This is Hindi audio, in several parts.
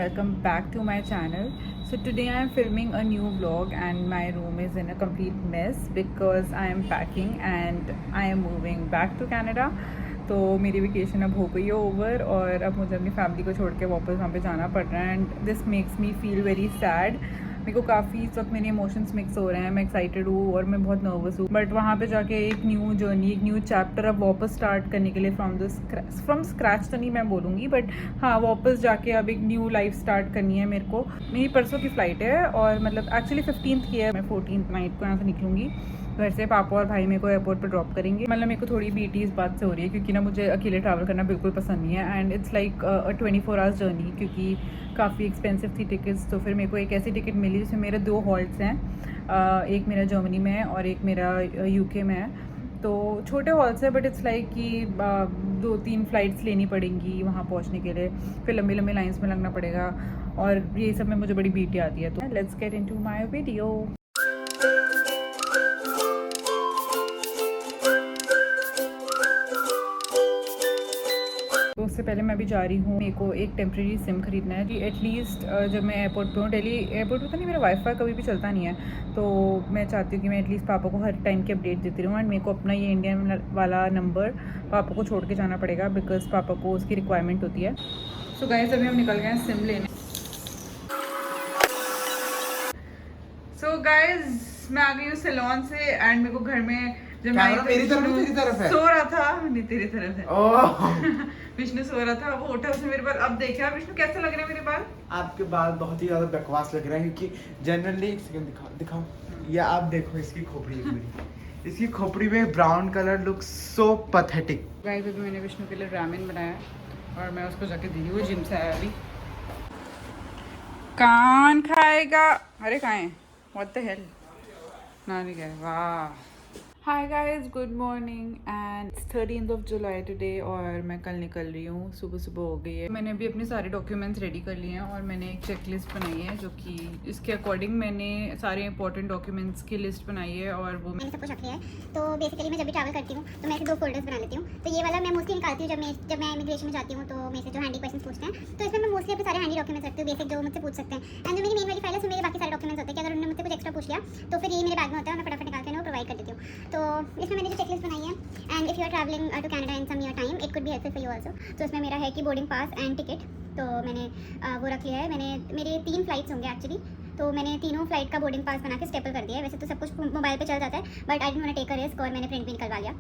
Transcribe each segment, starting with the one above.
welcome back to my channel. So today I am filming a new vlog and my room is in a complete mess because I am packing and I am moving back to Canada. तो मेरी वेकेशन अब हो गई है ओवर और अब मुझे अपनी फैमिली को छोड़ के वापस वहाँ पे जाना पड़ रहा है and this makes me feel very sad. मेरे को काफ़ी इस वक्त मेरे इमोशंस मिक्स हो रहे हैं. मैं एक्साइटेड हूँ और मैं बहुत नर्वस हूँ, बट वहाँ पे जाके एक न्यू जर्नी, एक न्यू चैप्टर अब वापस स्टार्ट करने के लिए फ्रॉम स्क्रैच तो नहीं मैं बोलूँगी, बट हाँ वापस जाके अब एक न्यू लाइफ स्टार्ट करनी है मेरे को. मेरी परसों की फ़्लाइट है और मतलब एक्चुअली 15th की है. मैं 14th नाइट को यहाँ से निकलूँगी घर से. पापा और भाई मेरे को एयरपोर्ट पर ड्रॉप करेंगे. मतलब मेरे को थोड़ी बीटी इस बात से हो रही है क्योंकि ना मुझे अकेले ट्रैवल करना बिल्कुल पसंद नहीं है and it's like 24 hours journey क्योंकि काफ़ी एक्सपेंसिव थी टिकट्स. तो फिर मेरे को एक ऐसी टिकट मिली जिसमें मेरे 2 हॉल्ट्स हैं. एक मेरा जर्मनी में है और एक मेरा यूके में है. तो छोटे हॉल्स है बट इट्स लाइक कि 2-3 फ़्लाइट्स लेनी पड़ेंगी वहाँ पहुँचने के लिए. फिर लंबी लंबी लाइन्स में लगना पड़ेगा और ये सब में मुझे बड़ी बीटी आती है. तो let's get into my video. तो उससे पहले मैं अभी जा रही हूँ. मेरे को एक टेम्प्रेरी सिम खरीदना है कि एटलीस्ट जब मैं एयरपोर्ट पे हूँ, दिल्ली एयरपोर्ट पे तो नहीं, मेरा वाईफाई कभी भी चलता नहीं है. तो मैं चाहती हूँ कि मैं एटलीस्ट पापा को हर टाइम की अपडेट देती रहूँ एंड मेरे को अपना ये इंडियन वाला नंबर पापा को छोड़ के जाना पड़ेगा बिकॉज पापा को उसकी रिक्वायरमेंट होती है. सो गाइस अभी हम निकल गए हैं सिम लेने. सो गाइस मैं आ गई हूँ सैलून से एंड मेरे को घर में जब मैं मेरी तरफ है सो रहा था. नहीं तेरी तरफ है. ओह विष्णु सो रहा था, वो उठा, उसने मेरे बाल. अब देखा विष्णु कैसे लग रहे हैं मेरे बाल? आपके बाल बहुत ही ज्यादा बकवास लग रहे हैं क्योंकि जनरली एक सेकंड दिखाओ ये आप देखो इसकी खोपड़ी पूरी इसकी खोपड़ी में brown colour looks so pathetic. Guys अभी मैंने विष्णु के लिए रामेन बनाया और मैं उसको जाके दी. वो जिम से आया अभी. कान खाएगा. अरे खाएं. What the hell. ना नहीं गए. वाह. Hi guys, good morning and 13th of July today और मैं कल निकल रही हूँ. सुबह सुबह हो गई है. मैंने अभी अपने सारे डॉक्यूमेंट्स रेडी कर लिए हैं और मैंने एक चेकलिस्ट बनाई है जो कि इसके अकॉर्डिंग मैंने सारे इंपॉर्टेंट डॉक्यूमेंट्स की लिस्ट बनाई है और वो मैंने सब कुछ रख लिया है. तो बेसिकली मैं जब भी ट्रैवल करती हूँ तो मैं ऐसे 2 फोल्डर्स बना लेती हूँ. तो ये वाला मैं मोस्टली निकालती हूँ जब मैं इमिग्रेशन में जाती हूँ. तो मेरे से जो हैंडी क्वेश्चन पूछते हैं तो इसमें मैं मोस्टली अपने सारे हैंडी डॉक्यूमेंट्स रखती हूँ, बेसिक जो मुझसे पूछ सकते हैं. एंड जो मेरी मेन वाली फाइल है उसमें मेरे बाकी सारे डॉक्यूमेंट्स होते हैं कि अगर उन्होंने मुझसे कुछ एक्स्ट्रा पूछ लिया तो फिर ये मेरे बैग में होता है और मैं फटाफट निकाल के प्रोवाइड कर देती हूँ. तो इसमें मैंने चेकलिस्ट बनाई है and if you are travelling to Canada in some year time it could be helpful for you also. तो इसमें मेरा है कि बोर्डिंग पास एंड टिकट. तो मैंने वो रख लिया है. मेरे 3 फ्लाइट्स होंगे एक्चुअली. तो मैंने तीनों फ्लाइट का बोर्डिंग पास बना के स्टेपल कर दिया है. वैसे तो सब कुछ मोबाइल पे चल जाता है but I didn't want to take a risk और मैंने प्रिंट भी निकलवा लिया.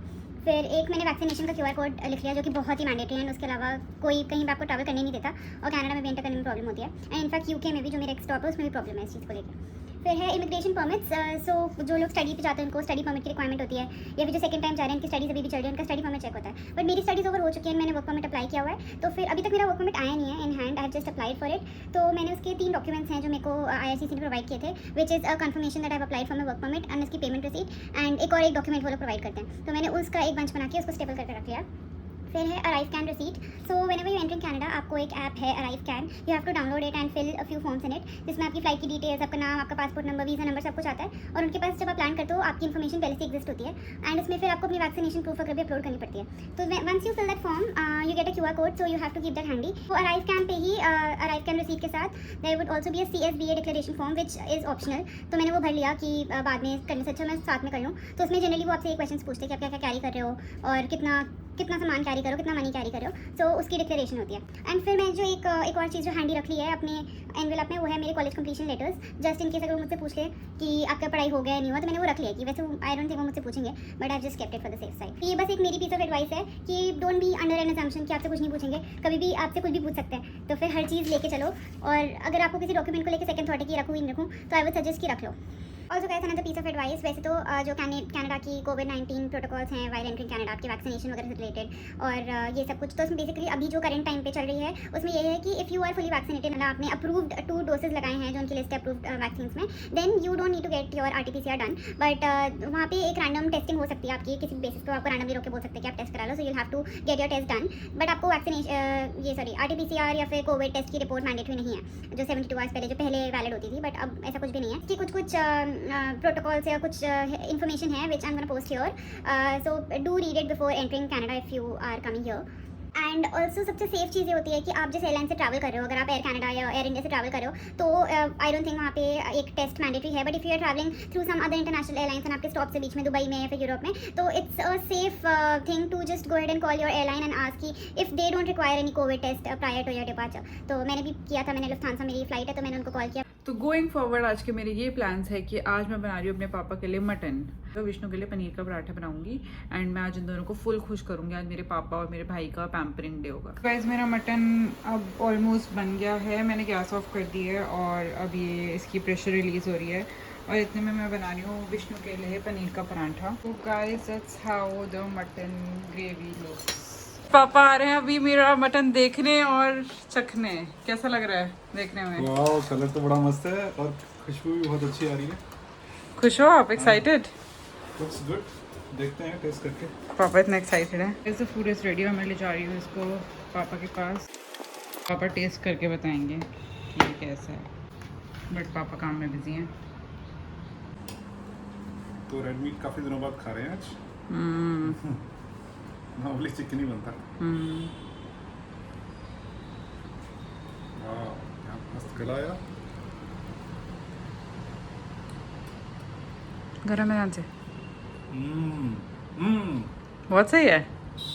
फिर एक मैंने वैक्सीनेशन का QR कोड लिख लिया जो कि बहुत ही मैंडेटरी है. उसके अलावा कोई कहीं भी आपको ट्रैवल करने नहीं देता और कनाडा में भी एंटर करने में प्रॉब्लम होती है. एंड इनफैक्ट यूके में भी जो मेरा एक स्टॉप है उसमें भी प्रॉब्लम है इस चीज़ को लेकर. फिर है इमिग्रेशन परमिट्स. सो जो लोग स्टडी पे जाते हैं उनको स्टडी परमिट की रिक्वायरमेंट होती है या फिर जो सेकंड टाइम जा रहे हैं उनकी स्टडीज़ अभी भी चल रही है उनका स्टडी परमिट चेक होता है. बट मेरी स्टडीज़ ओवर हो चुकी है. मैंने वर्क परमिट अप्लाई किया हुआ है. तो फिर अभी तक मेरा वर्क परमिट आया नहीं है इन hand. I have just applied for it. तो मैंने उसके 3 डॉक्यूमेंट्स हैं जो मेरे को IRCC ने प्रोवाइड किए थे which is a conformation that I have applied for my work permit and उसकी पेमेंट रिसीट एंड एक और एक डॉक्यूमेंट वो लोग प्रोवाइड करते हैं. तो मैंने उसका एक बंच बना के उसको स्टेपल करके रख लिया. फिर है ArriveCAN receipt. So whenever you enter in Canada आपको एक ऐप है ArriveCAN. You have to download it and fill a few forms in it जिसमें आपकी फ्लाइट की डिटेल्स, आपका नाम, आपका पासपोर्ट नंबर, वीज़ा नंबर सब कुछ आता है. और उनके पास जब आप लैंड करते हो आपकी इन्फॉर्मेशन पहले से एग्जिस्ट होती है एंड उसमें फिर आपको अपनी वैक्सीनेशन प्रूफ वगैरह भी अपलोड करनी पड़ती है. तो once you fill that form you get a QR code. So you have to keep that handy. वो अराइव कैन पे ही अराइव कैन रिसीट के साथ there would also be a CSBA declaration form which is optional. तो मैंने वो भर लिया कि बाद में करने से अच्छा मैं साथ में कर लूँ. तो उसमें जनरली वो आपसे ये क्वेश्चन पूछते हैं कि आप क्या क्या कैरी कर रहे हो और कितना सामान कैरी करो, कितना मनी कैरी करो. सो उसकी डिक्लेरेशन होती है. एंड फिर मैं जो एक और चीज़ जो हैंडी रख ली है अपने एनवेलप में वो है मेरे college completion letters. Just in case अगर वो मुझसे पूछ ले कि आपका पढ़ाई हो गया नहीं हुआ तो मैंने वो रख लिया कि वैसे आई डोंट थिंक वो मुझसे पूछेंगे but I just kept it for the safe side. ये बस एक मेरी पीस ऑफ एडवाइस है कि don't be under an assumption कि आपसे कुछ नहीं पूछेंगे. कभी भी आपसे कुछ भी पूछ सकते हैं. तो फिर हर चीज़ लेके चलो और अगर आपको किसी डॉक्यूमेंट को लेकर सेकंड थॉट की रखूँ ही रखूँ तो आई वुड सजेस्ट कि रख लो. Also guys another piece of advice. वैसे तो जो कनाडा की COVID-19 प्रोटोकॉल्स हैं वाइल एंट्रिंग कनाडा आपके वैक्सीनेशन वगैरह से रिलेटेड और ये सब कुछ. तो उसमें बेसिकली अभी जो करंट टाइम पे चल रही है उसमें ये है कि if you are fully vaccinated मतलब आपने अप्रूव्ड 2 डोसेज लगाए हैं जो उनकी लिस्ट है अप्रूव्ड वैक्सीन में, then you don't need to get your RT-PCR done. But वहाँ पे एक रैंडम टेस्टिंग हो सकती है आपकी किसी बेसिस पर. आपको रैंडमली रोक के बोल सकते हैं कि आप टेस्ट करा लो. So you have to get your test done. But आपको वैक्सीनेशन RT-PCR या फिर कोविड टेस्ट की रिपोर्ट मैंडेटरी नहीं है जो 72 आवर्स पहले जो पहले वैलिड होती थी. बट अब ऐसा कुछ भी नहीं है कि कुछ प्रोटोकॉल से या कुछ इन्फॉर्मेशन है which I am gonna post here. So do read it before entering Canada if you are coming here. And also सबसे सेफ चीज़ ये होती है कि आप जिस एयरलाइन से ट्रैवल कर रहे हो, अगर आप एयर कनाडा या एयर इंडिया से ट्रैवल कर रहे हो तो आई डोंट थिंक वहाँ पे एक टेस्ट मैंडेटरी है, but if you are travelling through some other international airlines and आपके स्टॉप से बीच में दुबई में या फिर यूरोप में, तो it's a safe thing to just go ahead and call your airline and ask कि if they don't require any COVID test prior to your departure. तो मैंने भी किया था, मैंने लुफ्थांसा मेरी फ्लाइट है तो मैंने उनको कॉल किया। तो गोइंग फॉरवर्ड आज के मेरे ये प्लान्स है कि आज मैं बना रही हूँ अपने पापा के लिए मटन, तो विष्णु के लिए पनीर का पराठा बनाऊंगी एंड मैं आज इन दोनों को फुल खुश करूंगी। आज मेरे पापा और मेरे भाई का पैम्परिंग डे होगा। गाइस मेरा मटन अब ऑलमोस्ट बन गया है, मैंने गैस ऑफ कर दी है और अब ये इसकी प्रेशर रिलीज़ हो रही है और इतने में मैं बना रही हूँ विष्णु के लिए पनीर का पराठा। तो guys that's how the mutton gravy looks. पापा आ रहे हैं अभी मेरा मटन देखने और चखने। कैसा लग रहा है देखने में? वाओ, कलर तो बड़ा मस्त है और खुशबू भी बहुत अच्छी आ रही है। खुश हो आप? एक्साइटेड? लुक्स गुड, देखते हैं टेस्ट करके। पापा इतना एक्साइटेड है। ऐसे फूड इज रेडी, मैं ले जा रही हूँ इसको पापा के पास। पापा टेस्ट करके बताएंगे कि ये कैसा है, बट पापा काम में बिजी हैं। तो रेड मीट काफी दिनों बाद खा रहे हैं आज। नॉर्मली चिकन ही बनता। वाह, क्या मस्त गला आया। गरम है से बहुत सही है।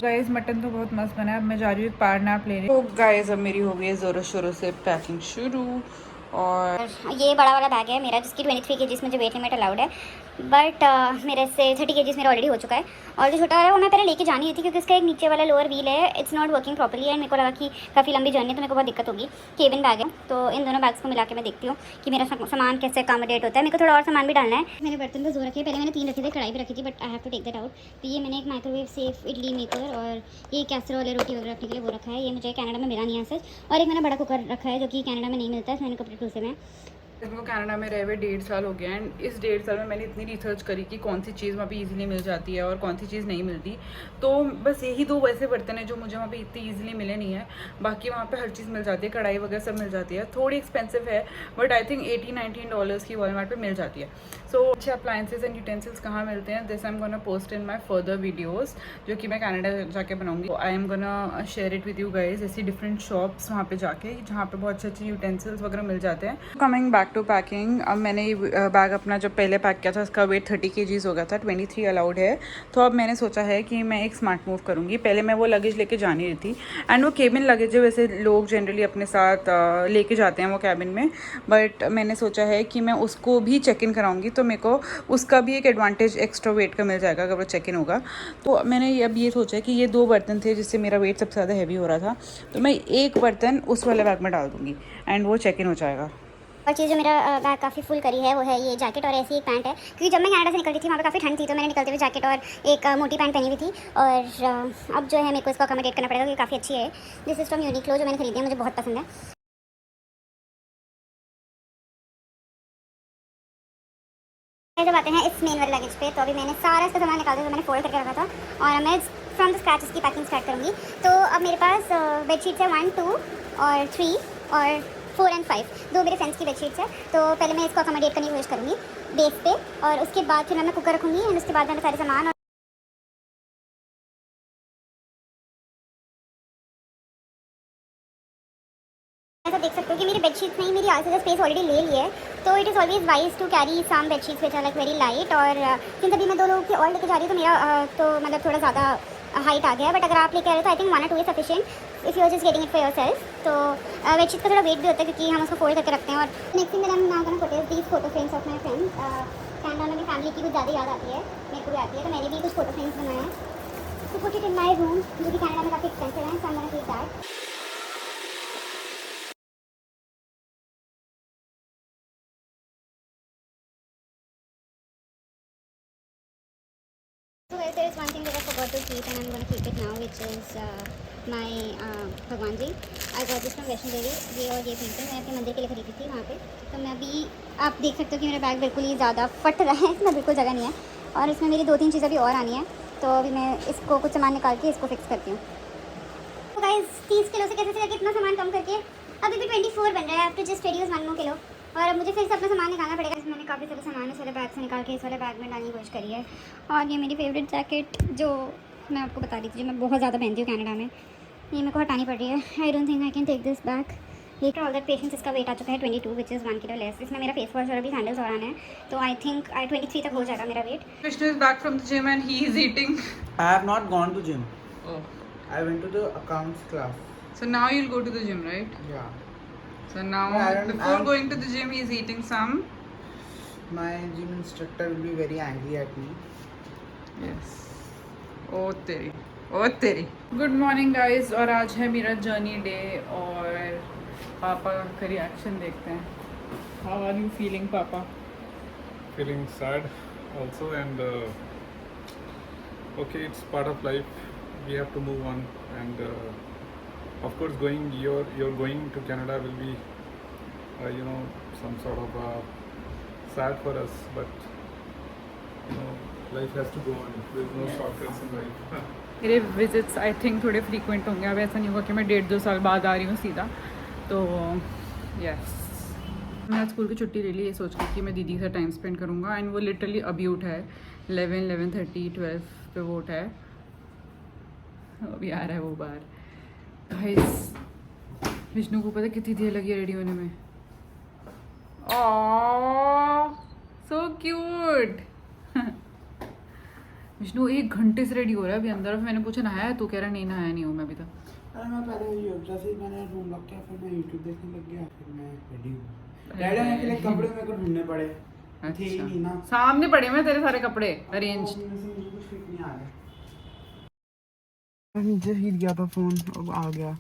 गाइस मटन तो बहुत मस्त बना है। अब मैं जा रही हूँ पावर नैप लेने। तो गाइस अब मेरी हो गई है ज़ोरों शोरों से पैकिंग शुरू। और ये बड़ा वाला बैग है मेरा जिसकी 23 kg मुझे वेट लिमिट अलाउड है, बट मेरे से 30 kg मेरा ऑलरेडी हो चुका है। और जो छोटा वाला है वो मैं पहले लेके जानी थी क्योंकि उसका एक नीचे वाला लोअर व्हील है, it's not working properly and मेरे को लगा कि काफ़ी लंबी जर्नी है तो मेरे को बहुत दिक्कत होगी। केबिन बैग है तो इन दोनों बैग्स को मिला के मैं देखती हूँ कि मेरा सामान कैसे अकोमोडेट होता है। मेरे को थोड़ा और सामान भी डालना है। मैंने बर्तन तो जो रखे, पहले मैंने 3 रखे थे, कढ़ाई भी रखी थी, but I have to take that out. तो ये मैंने एक माइक्रोवेव सेफ इडली मेकर और ये कैसरोल है रोटी वगैरह रखने के लिए वो रखा है। ये मुझे कनाडा में मिला नहीं है सच। और एक मैंने बड़ा कुकर रखा है जो कि कनाडा में नहीं मिलता है, मैंने कपड़े टूसे में। इसको कनाडा में रहे हुए 1.5 साल हो गया एंड इस 1.5 साल में मैंने इतनी रिसर्च करी कि कौन सी चीज़ वहाँ पे इजीली मिल जाती है और कौन सी चीज़ नहीं मिलती। तो बस यही 2 वैसे बर्तन हैं जो मुझे वहाँ पे इतनी इजीली मिले नहीं है। बाकी वहाँ पे हर चीज़ मिल जाती है, कढ़ाई वगैरह सब मिल जाती है। थोड़ी एक्सपेंसिव है बट आई थिंक $18-19 की वॉलमार्ट पे मिल जाती है। सो अच्छे अप्लाइंसेज एंड यूटेंसिल्स कहाँ मिलते हैं, this I am gonna post in my further videos जो कि मैं कनाडा जाके बनाऊँगी। आई am gonna share it with you guys, ऐसी डिफरेंट शॉप्स वहाँ पे जाके जहाँ पे बहुत अच्छे अच्छे यूटेंसिल्स वगैरह मिल जाते हैं। कमिंग बैक टू पैकिंग, अब मैंने ये बैग अपना जब पहले पैक किया था उसका वेट 30 kg हो गया था, 23 अलाउड है। तो अब मैंने सोचा है कि मैं एक स्मार्ट मूव करूँगी। पहले मैं वो लगेज लेके जा नहीं रही थी एंड वो केबिन लगेज है, वैसे लोग जनरली अपने साथ लेके जाते हैं वो कैबिन में, बट मैंने सोचा है कि मैं उसको भी चेक इन कराऊँगी तो मेरे को उसका भी एक एडवांटेज एक्स्ट्रा वेट का मिल जाएगा अगर वो चेक इन होगा। तो मैंने अब ये सोचा है कि ये 2 बर्तन थे जिससे मेरा वेट सबसे ज़्यादा हैवी हो रहा था, तो मैं एक बर्तन उस वाले बैग में डाल दूँगी एंड वो चेक इन हो जाएगा। और चीज़ जो मेरा बैग काफ़ी फुल करी है वो है ये जैकेट और ऐसी एक पैंट है, क्योंकि जब मैं कनाडा से निकल रही थी वहाँ पे काफ़ी ठंड थी तो मैंने निकलते हुए जैकेट और एक मोटी पैंट पहनी हुई थी। और अब जो है मेरे को इसको अकोमोडेट करना पड़ेगा क्योंकि काफ़ी अच्छी है। दिस इज़ फ्रॉम यूनिक्लो जो मैंने खरीदी है, मुझे बहुत पसंद है। जब आते हैं इस मेन वाले लगेज पे, तो अभी मैंने सारा इसका सामान निकाल दिया जो मैंने फोल्ड करके रखा था और मैं फ्रॉम द स्क्रैच इसकी पैकिंग स्टार्ट करूँगी। तो अब मेरे पास बेडशीट्स है 1, 2 और 3 और 4 एंड 5, 2 मेरे फ्रेंड्स की बेडशीट्स है। तो पहले मैं इसको अकोमोडेट करने की कोशिश करूँगी बेस पे और उसके बाद फिर मैं कुकर रखूँगी एंड उसके बाद मैंने सारे सामान और ऐसा देख सकते हो कि मेरी बेडशीट्स नहीं, मेरी आगे से स्पेस ऑलरेडी ले ली है। तो it is always wise to carry some bedsheets which are like very light. और सिंस अभी मैं 2 लोगों की और लेके जा रही हूँ तो मेरा तो मतलब थोड़ा ज़्यादा हाइट आ गया है, बट अगर आप लेके आ रहे हो तो I think 1 or 2 is sufficient if you are just getting it for your self. तो बेडशीट का थोड़ा वेट भी होता है क्योंकि हम उसको फोल्ड करके रखते हैं। और नेक्स्ट थिंग मैंने now gonna put these photo frames of my friends. Canada में फैमिली की कुछ ज़्यादा याद आती है, मेरे को भी आती है, तो मैंने भी कुछ फोटो फ्रेम्स बनाए हैं तो put it in my room जो कि कनाडा में काफ़ी एक्सपेंसिव है। So I am gonna keep that. So guys, there is one thing that I forgot to keep and I'm going to keep it now, which is my भगवान जी। I got this from Vaishno Devi, ये और ये पेंटिंग मैं अपने मंदिर के लिए खरीदी थी वहाँ पे। तो मैं अभी आप देख सकते हो कि मेरा बैग बिल्कुल ही ज़्यादा फट रहा है, इसमें बिल्कुल जगह नहीं है और इसमें मेरी 2-3 चीज़ें भी और आनी है। तो अभी मैं इसको कुछ सामान निकाल के इसको फिक्स करती हूँ। तो गाइस 30 किलो से कैसे से इतना सामान कम करके अभी भी 24 बन रहा है। After just reduce 1 more kilo और अब मुझे फिर से अपना सामान निकालना पड़ेगा। मैंने काफ़ी सारे सामान इस वाले बैग से निकाल के इस वाले बैग में डालने की कोशिश करी है। और ये मेरी फेवरेट जैकेट जो मैं आपको बता रही थी, जो मैं बहुत ज़्यादा पहनती हूँ कनाडा में, ये मेरे को हटानी पड़ रही है. I don't think I can take this back. ये ऑल दैट पेशेंस इसका वेट आ चुका है 22 विच इज़ 1 किलो लेस. इसमें मेरा फेस वॉश और अभी सैंडल्स और आने हैं, तो आई थिंक 23 तक हो जाएगा मेरा wait. Vishnu is back from the gym and he is eating. I have not gone to gym. Oh. I went to the accounts class. So now you'll go to the gym, right? Yeah. So now, No, I don't- before I'm- going to the gym, he's eating some. My gym instructor will be very angry at me. Yes. Oh तेरी, oh तेरी. Good morning guys, और आज है मेरा जर्नी डे और पापा का रिएक्शन देखते हैं. How are you feeling, पापा? Feeling sad also, and okay, it's part of life. We have to move on, and of course, you're going to Canada will be, some sort of sad for us, but life has to go on. There's no shortcuts in life. मेरे विजिट्स आई थिंक थोड़े फ्रीक्वेंट होंगे. अब ऐसा नहीं होगा कि मैं 1.5-2 साल बाद आ रही हूँ सीधा. तो यस, मैं आज स्कूल की छुट्टी ले ली ये सोच के कि मैं दीदी के साथ टाइम स्पेंड करूँगा. एंड वो लिटरली अभी उठा है 11:30 12 पे वो उठा है. अभी आ रहा है वो बाहर. गाइस, विष्णु को पता कितनी देर लगी है रेडी होने में. ओह सो क्यूट. विष्णु 1 घंटे से रेडी हो रहा है अभी अंदर. मैंने पूछा नहाया है? तो कह रहा नहीं नहाया नहीं हूँ मैं अभी तक. अरे मैं पहले जैसे ही मैंने रूम लॉक किया फिर मैं YouTube देखने लग गया, फिर मैं रेडी हूँ. रेडी होने के लिए कपड़े मेरे को ढूंढने पड़े. थे ही नहीं ना. सामने पड़े हैं तेरे सारे कपड़े अरेंज. मुझे कुछ फिट नहीं आ रहा. नीचे हिट गया था फोन, अब आ गया.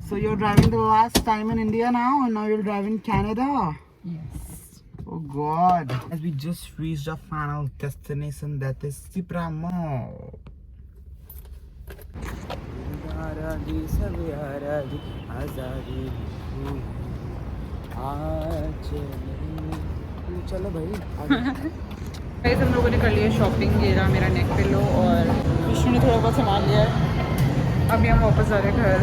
So you're driving the last time in India now, and now you'll drive in Canada. Yes. Oh God! As we just reached our final destination, that is Sipramo. चलो भाई. गाइस, हम लोगों ने कर लिया शॉपिंग. ये रहा मेरा नेक पिलो और विष्णु ने थोड़ा बहुत सामान लिया है. अभी हम वापस जा रहे हैं घर.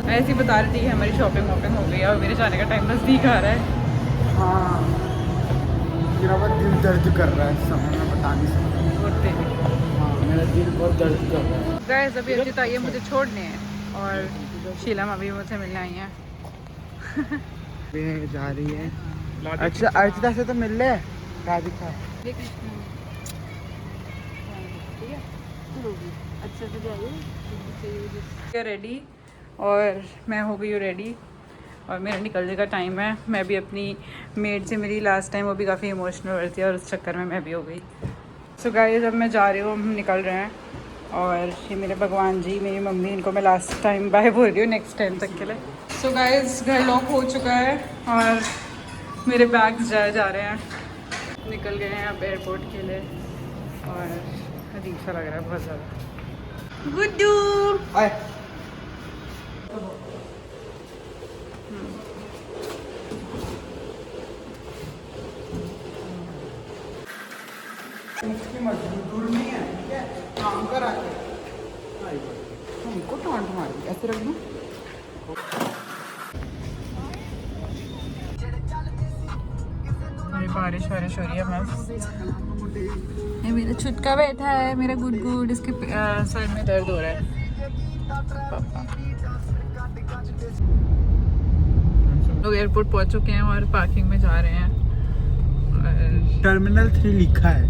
मैं ऐसे ही बता रही थी कि हमारी शॉपिंग वॉपिंग हो गई है और मेरे जाने का टाइम नज़दीक आ रहा है. हाँ, मेरा बहुत दिल दर्द कर रहा है. समय मैं बता नहीं सकता. होते हैं. हाँ, मेरा दिल बहुत दर्द कर रहा है. गाइस, अभी अर्जित आई है मुझे छोड़ने और शीला माँ भी मुझसे मिलने आई हैं. वे जा रही है. अच्छा, अर्चिता से तो मिल ले. राधिका. अच्छे से जाइए. रेडी और मैं हो गई हूँ रेडी और मेरा निकलने का टाइम है. मैं भी अपनी मेड से मिली लास्ट टाइम, वो भी काफ़ी इमोशनल हो रही थी और उस चक्कर में मैं भी हो गई. सो गाइस, अब मैं जा रही हूँ, हम निकल रहे हैं. और ये मेरे भगवान जी, मेरी मम्मी, इनको मैं लास्ट टाइम बाय बोल रही हूँ नेक्स्ट टाइम तक के लिए. सो गाइस, घर लॉक हो चुका है और मेरे बैग्स जा रहे हैं. निकल गए हैं अब एयरपोर्ट के लिए और अजीब सा लग रहा है बहुत ज़्यादा. गुड्डू आए. इसकी मजदूर नहीं है, ठीक है, काम कर आके हमको टांट मारी. ऐसे रख दूँ. बारिश वारिश हो रही है मस्त. ये मेरा छुटका बैठा है, मेरा गुड इसके सर में दर्द हो रहा है. लोग एयरपोर्ट पहुंच चुके हैं और पार्किंग में जा रहे हैं. टर्मिनल 3 लिखा है.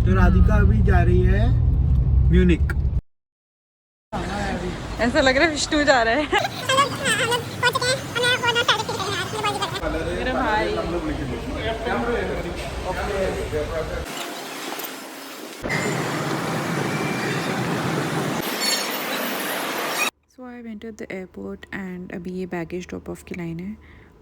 तो राधिका अभी जा रही है म्यूनिक. ऐसा लग रहा है विष्णु जा रहा है. मेरा भाई. So I went at the airport and अभी ये बैगेज ड्रॉप ऑफ की लाइन है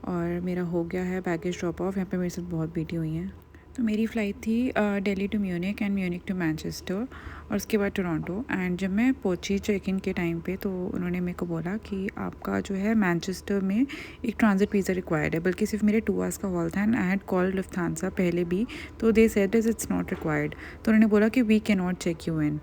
और मेरा हो गया है बैगेज ड्रॉप ऑफ. यहाँ पे मेरे साथ बहुत बेटी हुई हैं. तो मेरी फ़्लाइट थी Delhi to Munich and Munich to Manchester और उसके बाद टोरंटो. एंड जब मैं पहुंची चेक इन के टाइम पे तो उन्होंने मेरे को बोला कि आपका जो है मैनचेस्टर में एक ट्रांजिट वीज़ा रिक्वायर्ड है. बल्कि सिर्फ मेरे 2 आवर्स का हॉल था and I had called Lufthansa पहले भी, तो they said it's not required. तो उन्होंने बोला कि we can not check you in.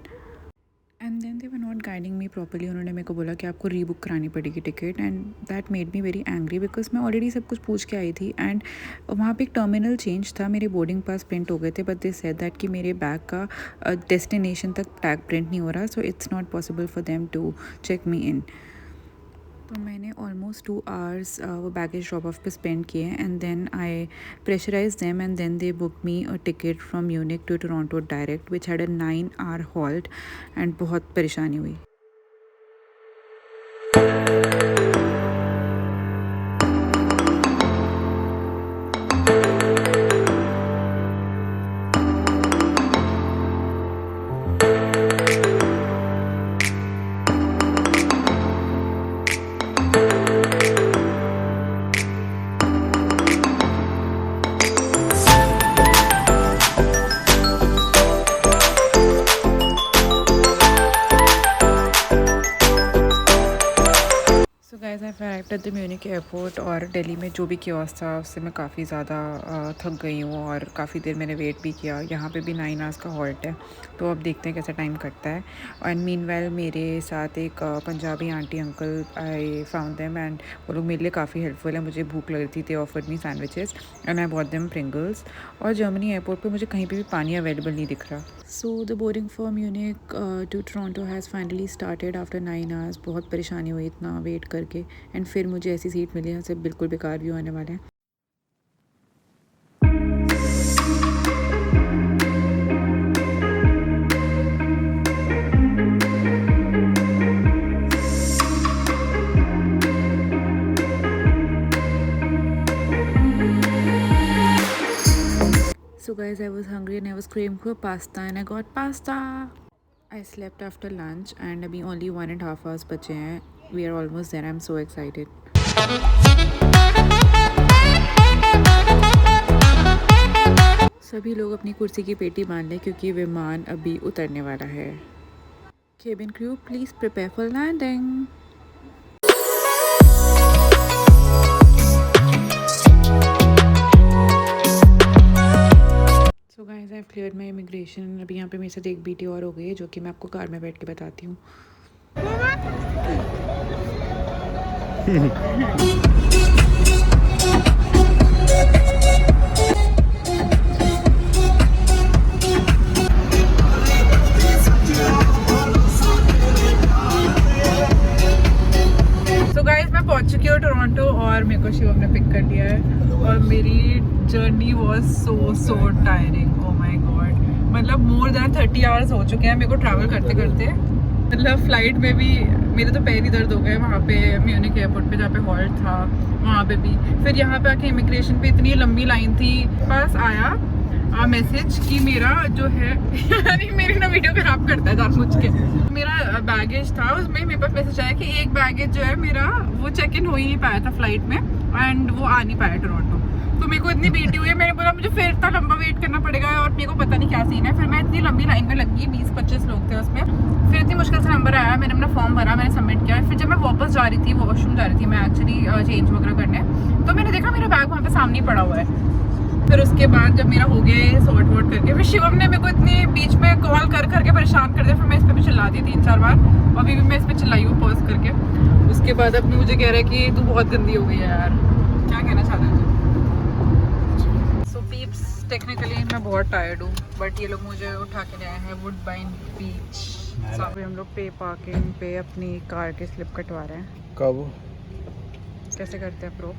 And then they were not guiding me properly. उन्होंने मेरे को बोला कि आपको रीबुक करानी पड़ेगी ticket. And that made me very angry because मैं ऑलरेडी सब कुछ पूछ के आई थी. एंड वहाँ पे एक टर्मिनल चेंज था, मेरे बोर्डिंग पास प्रिंट हो गए थे, बट दे सेड दैट कि मेरे बैग का डेस्टिनेशन तक टैग प्रिंट नहीं हो रहा, so it's not possible for them to check me in. तो मैंने ऑलमोस्ट 2 आवर्स वो बैगेज ड्रॉप ऑफ पे स्पेंड किए and then I pressurise them and then they book me a ticket from Munich to Toronto direct which had a 9-hour halt and बहुत परेशानी हुई। Guys I arrived at the Munich airport और दिल्ली में जो भी कियोस्क था उससे मैं काफ़ी ज़्यादा थक गई हूँ और काफ़ी देर मैंने वेट भी किया। यहाँ पे भी 9 आवर्स का हॉल्ट है, तो अब देखते हैं कैसा टाइम कटता है। एंड मीनवाइल मेरे साथ एक Punjabi aunty uncle I found them and वो लोग मेरे लिए काफ़ी हेल्पफुल है। मुझे भूख लग रही थी, they offered me sandwiches and I bought them Pringles. और जर्मनी एयरपोर्ट पर मुझे कहीं पर भी पानी अवेलेबल नहीं दिख रहा। So the boarding for Munich to Toronto has finally started after 9 hours. बहुत परेशानी हुई इतना वेट करके एंड फिर मुझे ऐसी सीट मिली यहाँ से बिल्कुल बेकार व्यू आने वाला है। So guys, I was hungry and I was craving for pasta and I got pasta. I slept after lunch and अभी only 1.5 hours बचे हैं। We are almost there. I'm so excited. सभी लोग अपनी कुर्सी की पेटी बांध लें क्योंकि विमान अभी उतरने वाला है। Cabin crew, please prepare for landing. So guys, I've cleared my immigration. अभी यहाँ पे मेरे साथ एक बीटी और हो गई है जो कि मैं आपको कार में बैठ के बताती हूँ। So guys, मैं पहुंच चुकी हूँ टोरंटो और मेरे को शिवम ने पिक कर लिया है और मेरी journey was so tiring. Oh my God, मतलब मोर देन 30 आवर्स हो चुके हैं मेरे को ट्रैवल करते करते। मतलब फ़्लाइट में भी मेरे तो पैर ही दर्द हो गए वहाँ पे म्यूनिक एयरपोर्ट पे जहाँ पे हॉल्ट था वहाँ पे भी। फिर यहाँ पे आके इमिग्रेशन पे इतनी लंबी लाइन थी। पास आया मैसेज कि मेरा जो है यानी मेरी ना वीडियो खराब करता है जानबूझ के। मेरा बैगेज था उसमें मेरे पास मैसेज आया कि एक बैगेज जो है मेरा वो चेक इन हो ही नहीं पाया था फ्लाइट में एंड वो आ नहीं पाया टोरंटो। तो मेरे को इतनी बेटी हुई है, मैंने बोला मुझे फिर इतना लंबा वेट करना पड़ेगा और मेरे को पता नहीं क्या सीन है। फिर मैं इतनी लंबी लाइन में लगी, 20-25 लोग थे उसमें। फिर इतनी मुश्किल से नंबर आया, मैंने अपना फॉर्म भरा, मैंने सबमिट किया। फिर जब मैं वापस जा रही थी, वॉशरूम जा रही थी मैं एक्चुअली चेंज वगैरह करने, तो मैंने देखा मेरा बैग वहाँ पे सामने ही पड़ा हुआ है। फिर उसके बाद जब मेरा हो गया सॉर्ट वॉट करके, फिर शिवम ने मेरे को इतनी बीच में कॉल कर करके परेशान कर दिया। फिर मैं इस पर भी चिल्ला दी 3-4 बार, अभी भी मैं इस पर चिल्लाई हूँ पॉज करके। उसके बाद अब मुझे कह रहा है कि तू बहुत गंदी हो गई है यार। क्या कहना चाहता है तू? सो पीप्स, टेक्निकली मैं बहुत टायर्ड हूँ बट ये लोग मुझे उठा के ले आए हैं वुडबाइन बीच। अभी हम लोग पे पार्किंग पे अपनी कार के स्लिप कटवा रहे हैं। कब कैसे करते हैं pro?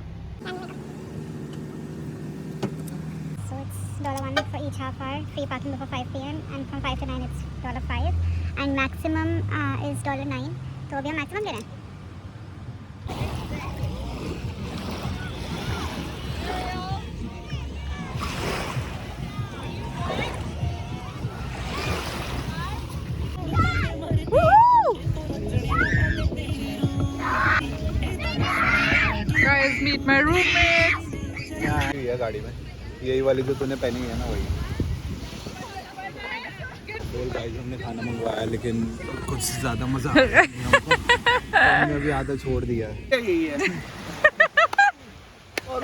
So it's $1 for each half hour, free parking before 5 p.m. and from 5 to 9 it's $5 and maximum is $9. तो अभी हम मैक्सिमम ले रहे हैं। Guys, meet my roommates. है गाड़ी में, यही वाली जो तूने पहनी है ना वही। बोल गाइस, हमने खाना मंगवाया लेकिन कुछ ज़्यादा मज़ा आ रहा है हमको। हमने अभी आधा छोड़ दिया है। यही है। और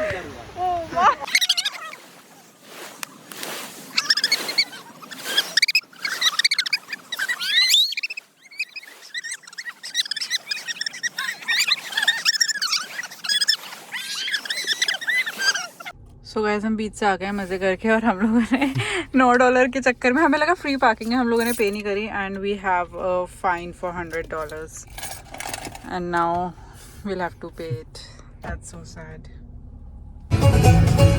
सो गाइस, हम बीच से आ गए मज़े करके और हम लोगों ने $9 के चक्कर में, हमें लगा फ्री पार्किंग है, हम लोगों ने पे नहीं करी and we have a fine for $100 and now we'll have to pay it. That's so sad. Welcome back,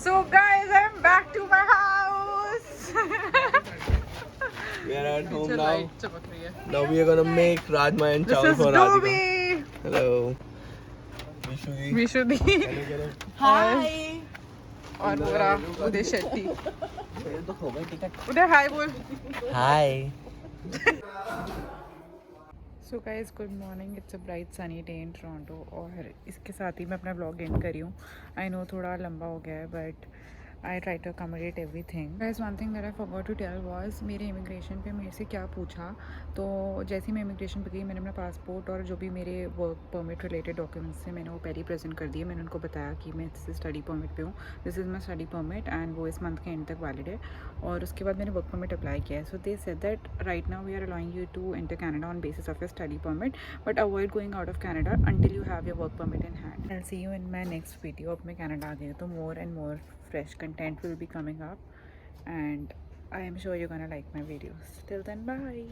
So guys, I'm back to my house. We are at home Picture now. light चमक रही है. Now we are gonna make Rajma and This chawal is for Radhika. Dobi. Hello. Vishuji. Vishuddhi. Hi. और बोरा उदय शेट्टी. उदय हाय बोल. Hi. So guys good morning. It's a bright sunny day in Toronto और इसके साथ ही मैं अपना ब्लॉग एंड कर रही हूँ. आई नो थोड़ा लंबा हो गया है but I try to accommodate everything. Guys one thing that I forgot to tell was मेरे इमिग्रेशन पे मेरे से क्या पूछा. तो जैसे ही मैं इमिग्रेशन पे गई मैंने अपना पासपोर्ट और जो भी मेरे वर्क परमिट रिलेटेड डॉक्यूमेंट्स थे मैंने वो पहले ही प्रेजेंट कर दिए. मैंने उनको बताया कि मैं स्टडी परमिट पे हूँ. This is my study permit and वो इस मंथ के एंड तक वैलिड है. और उसके बाद मैंने वर्क परमिट अप्लाई किया है. So they said that right now we are allowing you to enter Canada on basis of your study permit but avoid going out of Canada until you have your work permit in hand. I will see you in my next video. अब मैं कैनेडा आ गई हूँ तो more and more fresh content will be coming up and I am sure you're gonna like my videos. Till then, bye.